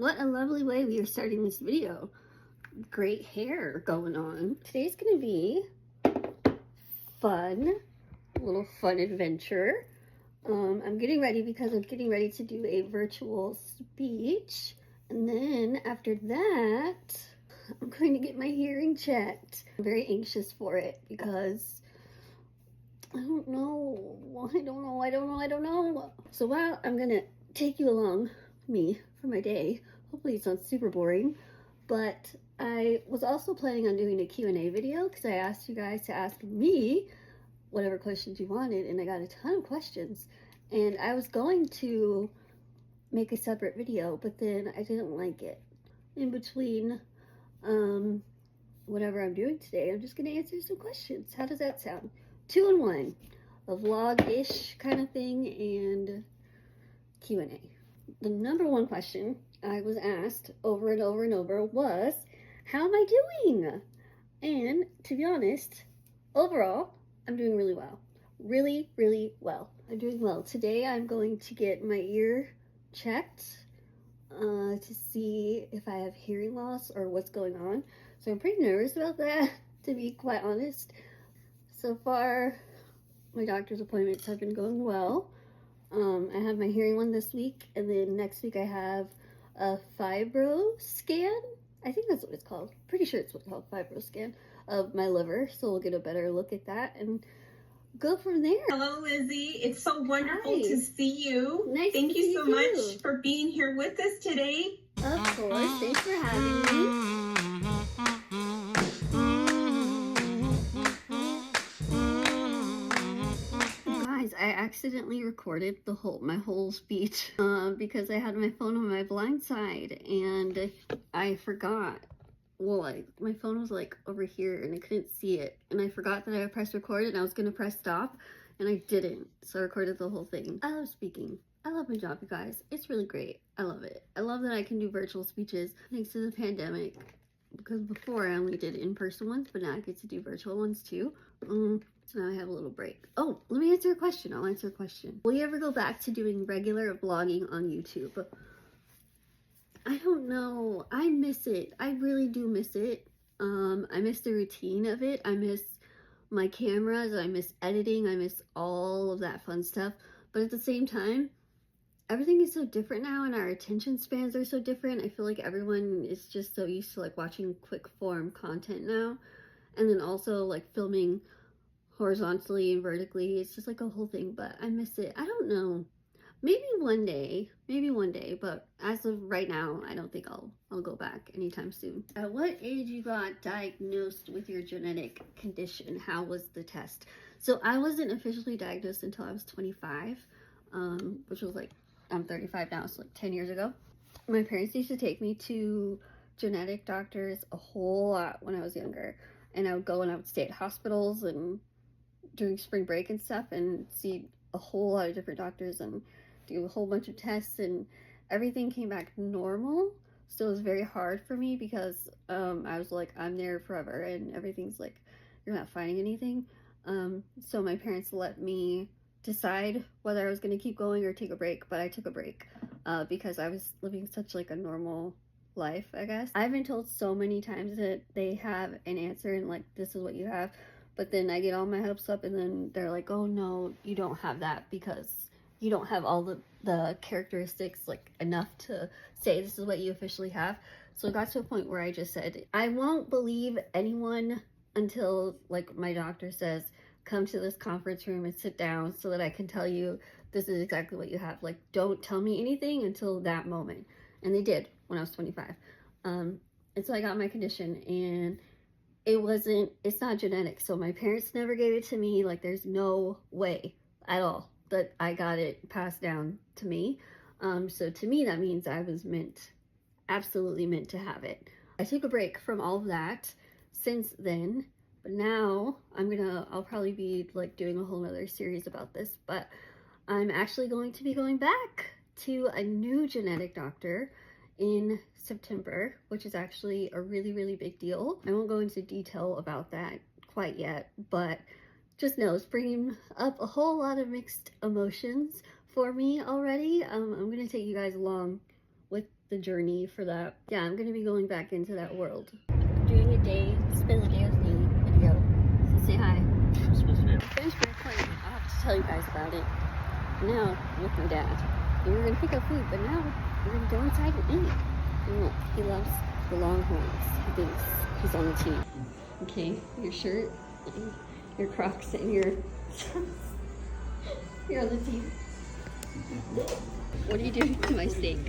What a lovely way we are starting this video. Great hair going on. Today's gonna be fun, a little fun adventure. I'm getting ready because I'm getting ready to do a virtual speech. And then after that, I'm going to get my hearing checked. I'm very anxious for it because I don't know. So while I'm gonna take you along me for my day, hopefully it's not super boring, but I was also planning on doing a Q&A video because I asked you guys to ask me whatever questions you wanted, and I got a ton of questions, and I was going to make a separate video, but then I didn't like it. In between whatever I'm doing today, I'm just gonna answer some questions. How does that sound? 2 in 1, a vlog-ish kind of thing and Q&A. The number one question I was asked over and over and over was, how am I doing? And to be honest, overall, I'm doing really well. Really, really well. I'm doing well. Today I'm going to get my ear checked to see if I have hearing loss or what's going on. So I'm pretty nervous about that, to be quite honest. So far, my doctor's appointments have been going well. I have my hearing one this week, and then next week I have a fibro scan. I think that's what it's called. Pretty sure it's what's called, fibro scan of my liver. So we'll get a better look at that and go from there. Hello, Lizzie. It's so wonderful Hi. to see you. Nice Thank to you see so you much too. for being here with us today. Of course. Thanks for having me. Guys, I accidentally recorded my whole speech because I had my phone on my blind side and I forgot. Well, my phone was like over here and I couldn't see it, and I forgot that I pressed record and I was gonna press stop and I didn't, so I recorded the whole thing. I love speaking. I love my job, you guys. It's really great. I love it. I love that I can do virtual speeches thanks to the pandemic, because before I only did in-person ones, but now I get to do virtual ones too. So now I have a little break. Oh, let me answer a question. I'll answer a question. Will you ever go back to doing regular vlogging on YouTube? I don't know. I miss it. I really do miss it. I miss the routine of it. I miss my cameras. I miss editing. I miss all of that fun stuff. But at the same time, everything is so different now and our attention spans are so different. I feel like everyone is just so used to like watching quick form content now. And then also like filming horizontally and vertically. It's just like a whole thing, but I miss it. I don't know. Maybe one day, but as of right now, I don't think I'll go back anytime soon. At what age you got diagnosed with your genetic condition? How was the test? So I wasn't officially diagnosed until I was 25, which was like, I'm 35 now, so like 10 years ago. My parents used to take me to genetic doctors a whole lot when I was younger, and I would go and I would stay at hospitals and during spring break and stuff and see a whole lot of different doctors and do a whole bunch of tests, and everything came back normal. So it was very hard for me because I was like, I'm there forever and everything's like, you're not finding anything. So my parents let me decide whether I was going to keep going or take a break, but I took a break because I was living such like a normal life, I guess. I've been told so many times that they have an answer and like, this is what you have, but then I get all my hopes up and then they're like, oh no, you don't have that because you don't have all the characteristics like enough to say this is what you officially have. So it got to a point where I just said, I won't believe anyone until like my doctor says, come to this conference room and sit down so that I can tell you this is exactly what you have. Like, don't tell me anything until that moment. And they did when I was 25. And so I got my condition, and it's not genetic. So my parents never gave it to me. Like, there's no way at all that I got it passed down to me. So to me, that means I was absolutely meant to have it. I took a break from all of that since then, but now I'll probably be like doing a whole nother series about this, but I'm actually going to be going back to a new genetic doctor in September, which is actually a really, really big deal. I won't go into detail about that quite yet, but just know it's bringing up a whole lot of mixed emotions for me already. I'm going to take you guys along with the journey for that. Yeah, I'm gonna be going back into that world. Doing a day, spend the day with me video. So say hi. I'm supposed to be. I finished my appointment. I'll have to tell you guys about it. Now, with my dad. We were gonna pick up food, but now we're gonna go inside and eat. And look, he loves the Longhorns. He thinks he's on the team. Okay, your shirt, your Crocs, and your you're on the team. What are you doing to my steak?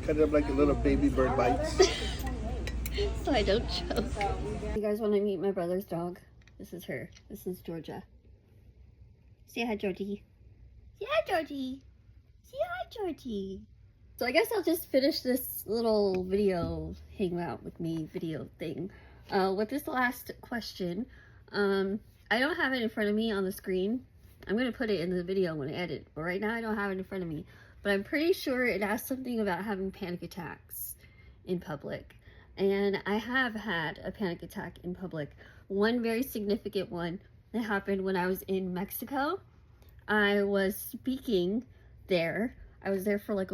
Cut it up like a little baby bird bites. So I don't choke. You guys want to meet my brother's dog? This is her. This is Georgia. Say hi, Georgie. Say hi, Georgie. Say hi, Georgie. So I guess I'll just finish this little video hangout with me video thing with this last question. I don't have it in front of me on the screen. I'm going to put it in the video when I edit, but right now I don't have it in front of me. But I'm pretty sure it asked something about having panic attacks in public. And I have had a panic attack in public. One very significant one that happened when I was in Mexico. I was speaking there. I was there for like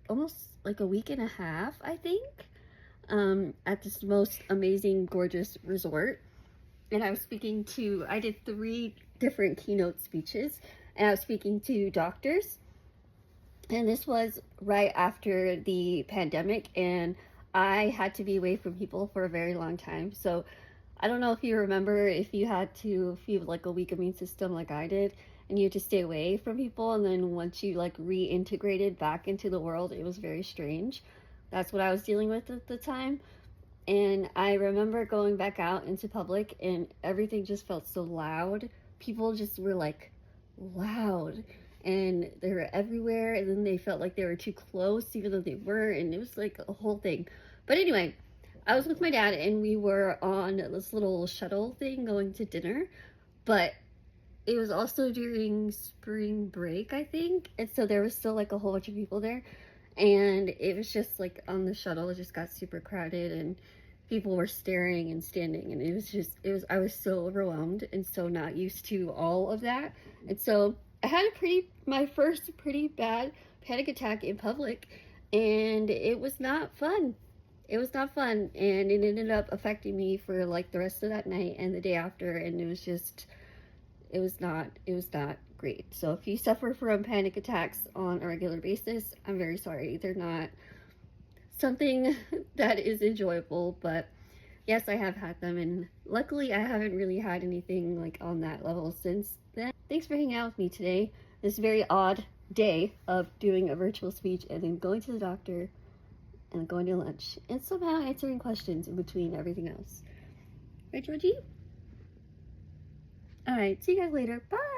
almost like a week and a half, I think, at this most amazing, gorgeous resort. And I was speaking to, I did 3 different keynote speeches, and I was speaking to doctors. And this was right after the pandemic, and I had to be away from people for a very long time. So I don't know if you remember, if you had like a weak immune system like I did, and you had to stay away from people, and then once you like reintegrated back into the world, it was very strange. That's what I was dealing with at the time. And I remember going back out into public, and everything just felt so loud. People just were like loud, and they were everywhere, and then they felt like they were too close even though they weren't, and it was like a whole thing. But anyway, I was with my dad, and we were on this little shuttle thing going to dinner, but it was also during spring break, I think, and so there was still like a whole bunch of people there, and it was just like on the shuttle, it just got super crowded, and people were staring and standing, and I was so overwhelmed and so not used to all of that. And so I had my first pretty bad panic attack in public, and it was not fun. It was not fun, and it ended up affecting me for like the rest of that night and the day after, and it was not great. So if you suffer from panic attacks on a regular basis, I'm very sorry. They're not something that is enjoyable, but yes, I have had them, and luckily I haven't really had anything like on that level since then. Thanks for hanging out with me today. This very odd day of doing a virtual speech and then going to the doctor and going to lunch and somehow answering questions in between everything else. Right, Georgie? Alright, see you guys later. Bye!